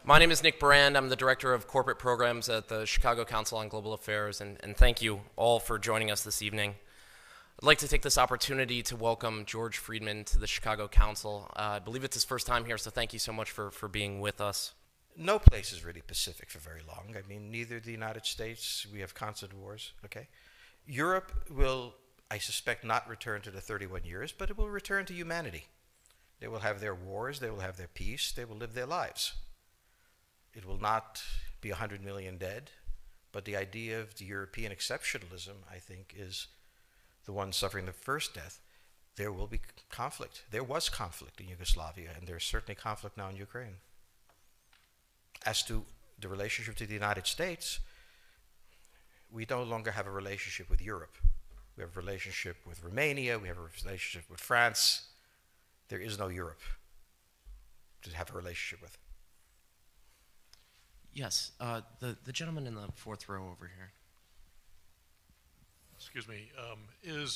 My name is Nick Brand. I'm the Director of Corporate Programs at the Chicago Council on Global Affairs, and thank you all for joining us this evening. I'd like to take this opportunity to welcome George Friedman to the Chicago Council. I believe it's his first time here, so thank you so much for being with us. No place is really pacific for very long. I mean, neither the United States, we have constant wars, okay? Europe will, I suspect, not return to the 31 years, but it will return to humanity. They will have their wars, they will have their peace, they will live their lives. It will not be 100 million dead, but the idea of the European exceptionalism, I think, is the one suffering the first death. There will be conflict. There was conflict in Yugoslavia, and there's certainly conflict now in Ukraine. As to the relationship to the United States, we no longer have a relationship with Europe. We have a relationship with Romania, we have a relationship with France. There is no Europe to have a relationship with. Yes, the gentleman in the fourth row over here. Excuse me.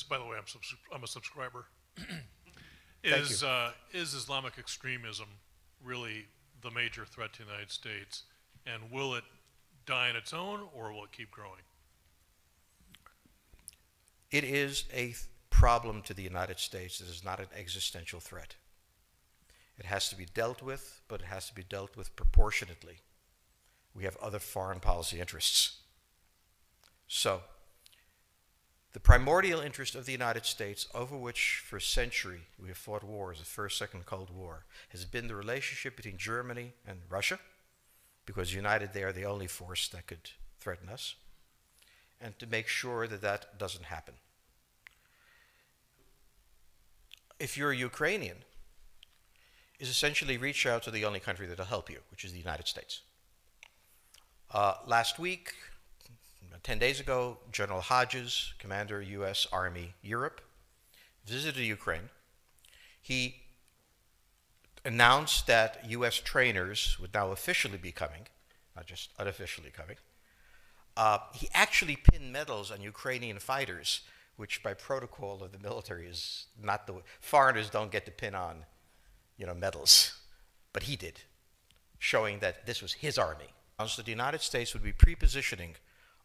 By the way, I'm a subscriber. Thank you. Is Islamic extremism really the major threat to the United States, and will it die on its own, or will it keep growing? It is a problem to the United States. It is not an existential threat. It has to be dealt with, but it has to be dealt with proportionately. We have other foreign policy interests. So, the primordial interest of the United States, over which for a century we have fought wars, the First, Second Cold War, has been the relationship between Germany and Russia, because united they are the only force that could threaten us, and to make sure that that doesn't happen. If you're a Ukrainian, is essentially reach out to the only country that will help you, which is the United States. Last week, 10 days ago, General Hodges, Commander U.S. Army Europe, visited Ukraine. He announced that U.S. trainers would now officially be coming, not just unofficially coming. He actually pinned medals on Ukrainian fighters, which by protocol of the military is not the way. Foreigners don't get to pin on, medals, but he did, showing that this was his army. So the United States would be pre-positioning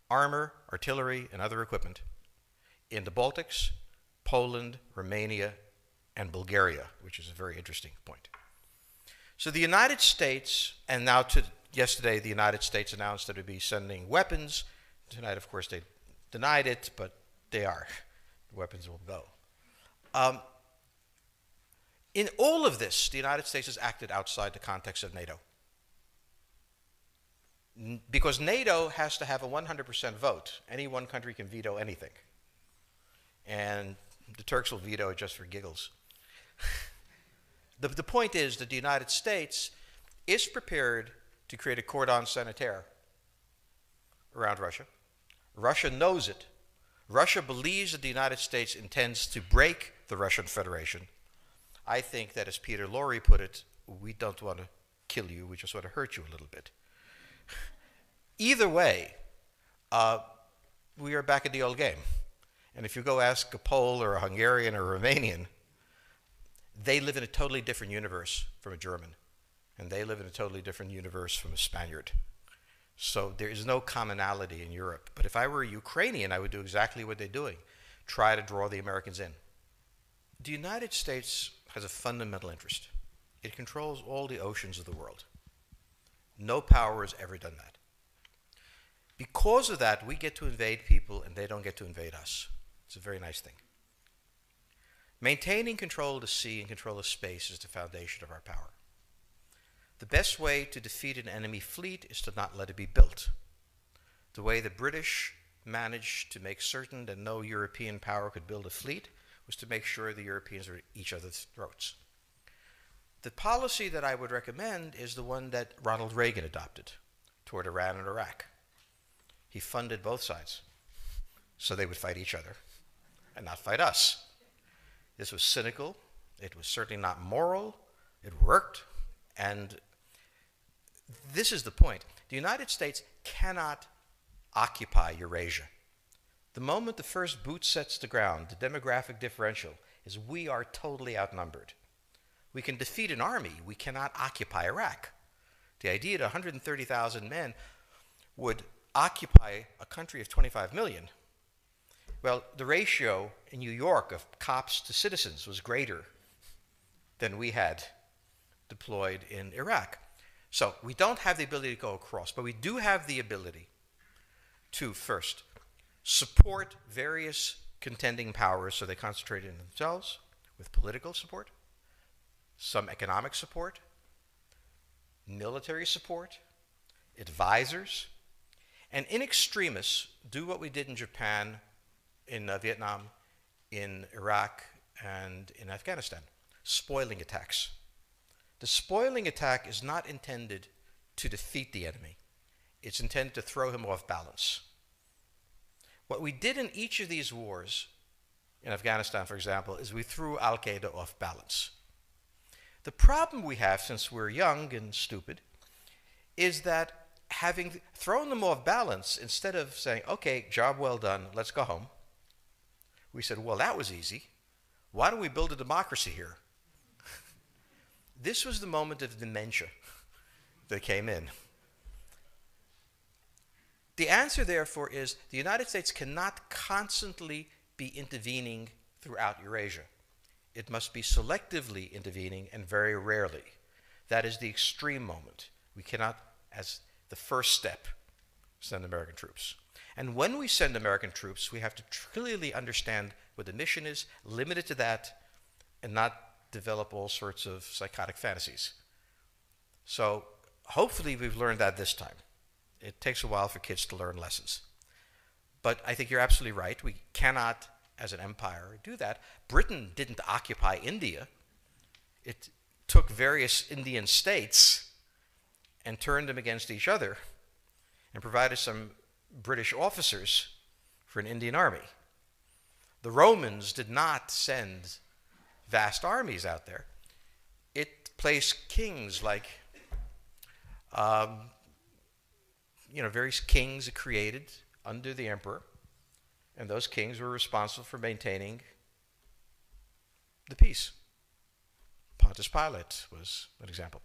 armor, artillery, and other equipment in the Baltics, Poland, Romania, and Bulgaria, which is a very interesting point. So the United States, and now yesterday the United States announced that it would be sending weapons. Tonight, of course, they denied it, but they are. The weapons will go. In all of this, the United States has acted outside the context of NATO. Because NATO has to have a 100% vote. Any one country can veto anything. And the Turks will veto it just for giggles. The point is that the United States is prepared to create a cordon sanitaire around Russia. Russia knows it. Russia believes that the United States intends to break the Russian Federation. I think that, as Peter Lorre put it, we don't want to kill you, we just want to hurt you a little bit. Either way, we are back in the old game. And if you go ask a Pole or a Hungarian or a Romanian, they live in a totally different universe from a German. And they live in a totally different universe from a Spaniard. So there is no commonality in Europe. But if I were a Ukrainian, I would do exactly what they're doing. Try to draw the Americans in. The United States has a fundamental interest. It controls all the oceans of the world. No power has ever done that. Because of that, we get to invade people and they don't get to invade us. It's a very nice thing. Maintaining control of the sea and control of space is the foundation of our power. The best way to defeat an enemy fleet is to not let it be built. The way the British managed to make certain that no European power could build a fleet was to make sure the Europeans were at each other's throats. The policy that I would recommend is the one that Ronald Reagan adopted toward Iran and Iraq. He funded both sides so they would fight each other and not fight us. This was cynical. It was certainly not moral. It worked. And this is the point. The United States cannot occupy Eurasia. The moment the first boot sets the ground, the demographic differential is we are totally outnumbered. We can defeat an army. We cannot occupy Iraq. The idea that 130,000 men would occupy a country of 25 million, well, the ratio in New York of cops to citizens was greater than we had deployed in Iraq. So we don't have the ability to go across, but we do have the ability to, first, support various contending powers so they concentrate in themselves with political support, some economic support, military support, advisors, and in extremis, do what we did in Japan, in Vietnam, in Iraq, and in Afghanistan, spoiling attacks. The spoiling attack is not intended to defeat the enemy. It's intended to throw him off balance. What we did in each of these wars, in Afghanistan, for example, is we threw Al-Qaeda off balance. The problem we have, since we're young and stupid, is that having thrown them off balance, instead of saying, okay, job well done, let's go home, we said, well, that was easy. Why don't we build a democracy here? This was the moment of dementia that came in. The answer, therefore, is the United States cannot constantly be intervening throughout Eurasia. It must be selectively intervening and very rarely. That is the extreme moment. We cannot, as the first step, send American troops. And when we send American troops, we have to clearly understand what the mission is, limit it to that, and not develop all sorts of psychotic fantasies. So hopefully we've learned that this time. It takes a while for kids to learn lessons. But I think you're absolutely right. We cannot, as an empire, do that. Britain didn't occupy India. It took various Indian states and turned them against each other and provided some British officers for an Indian army. The Romans did not send vast armies out there. It placed kings like, various kings it created under the emperor, and those kings were responsible for maintaining the peace. Pontius Pilate was an example.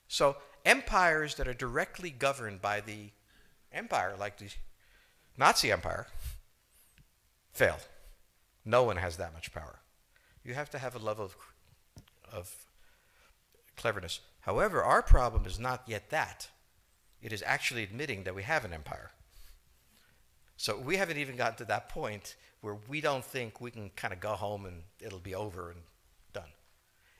So empires that are directly governed by the empire, like the Nazi Empire, fail. No one has that much power. You have to have a level of cleverness. However, our problem is not yet that. It is actually admitting that we have an empire. So we haven't even gotten to that point where we don't think we can kind of go home and it'll be over and done.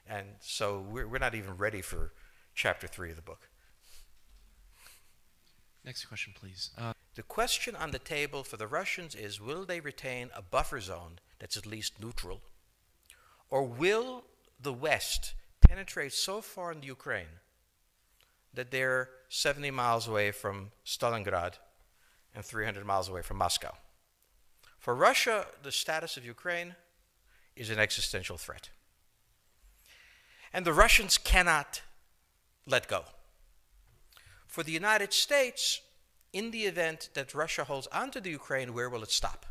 And so we're not even ready for chapter 3 of the book. Next question, please. The question on the table for the Russians is, will they retain a buffer zone that's at least neutral? Or will the West penetrate so far in the Ukraine that they're 70 miles away from Stalingrad and 300 miles away from Moscow? For Russia, the status of Ukraine is an existential threat. And the Russians cannot let go. For the United States, in the event that Russia holds onto the Ukraine, where will it stop?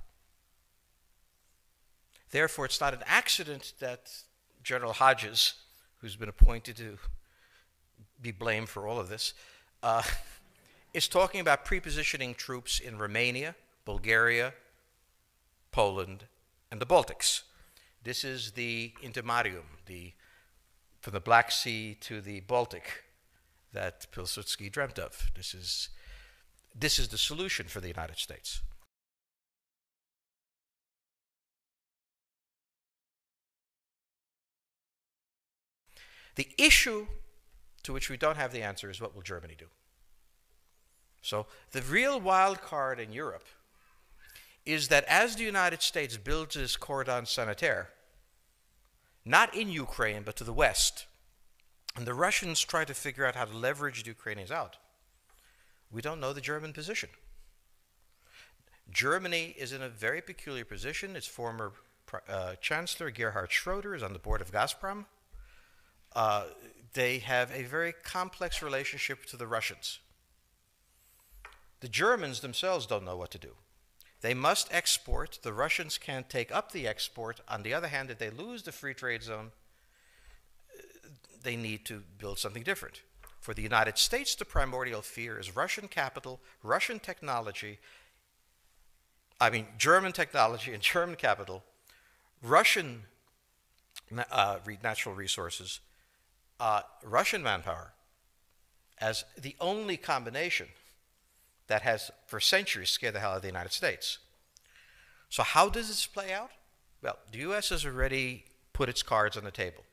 Therefore, it's not an accident that General Hodges, who's been appointed to be blamed for all of this, is talking about prepositioning troops in Romania, Bulgaria, Poland, and the Baltics. This is the intermarium, from the Black Sea to the Baltic, that Pilsudski dreamt of. This is the solution for the United States. The issue to which we don't have the answer is, what will Germany do? So the real wild card in Europe is that as the United States builds this cordon sanitaire, not in Ukraine, but to the west, and the Russians try to figure out how to leverage the Ukrainians out, we don't know the German position. Germany is in a very peculiar position. Its former Chancellor, Gerhard Schroeder, is on the board of Gazprom. They have a very complex relationship to the Russians. The Germans themselves don't know what to do. They must export. The Russians can't take up the export. On the other hand, if they lose the free trade zone, they need to build something different. For the United States, the primordial fear is Russian capital, Russian technology, German technology and German capital, Russian natural resources, Russian manpower, as the only combination that has for centuries scared the hell out of the United States. So how does this play out? Well, the U.S. has already put its cards on the table.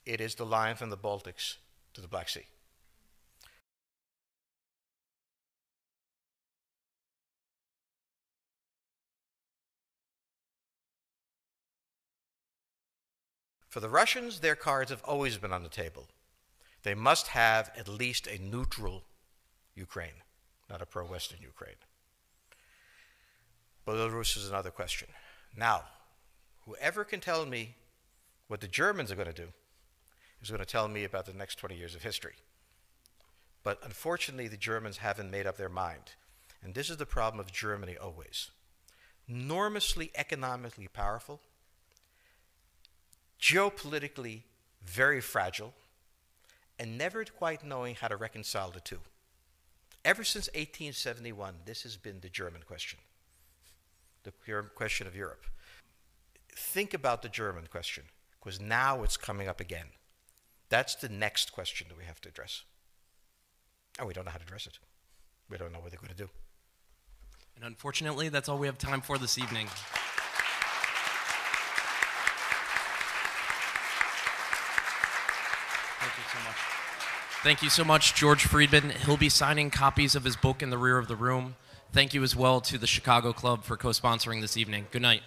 It is the line from the Baltics to the Black Sea. For the Russians, their cards have always been on the table. They must have at least a neutral Ukraine, not a pro-Western Ukraine. Belarus is another question. Now, whoever can tell me what the Germans are going to do is going to tell me about the next 20 years of history. But unfortunately, the Germans haven't made up their mind. And this is the problem of Germany always. Enormously economically powerful, geopolitically very fragile, and never quite knowing how to reconcile the two. Ever since 1871, this has been the German question, the question of Europe. Think about the German question, because now it's coming up again. That's the next question that we have to address. And we don't know how to address it. We don't know what they're going to do. And unfortunately, that's all we have time for this evening. Thank you so much. Thank you so much, George Friedman. He'll be signing copies of his book in the rear of the room. Thank you as well to the Chicago Club for co-sponsoring this evening. Good night.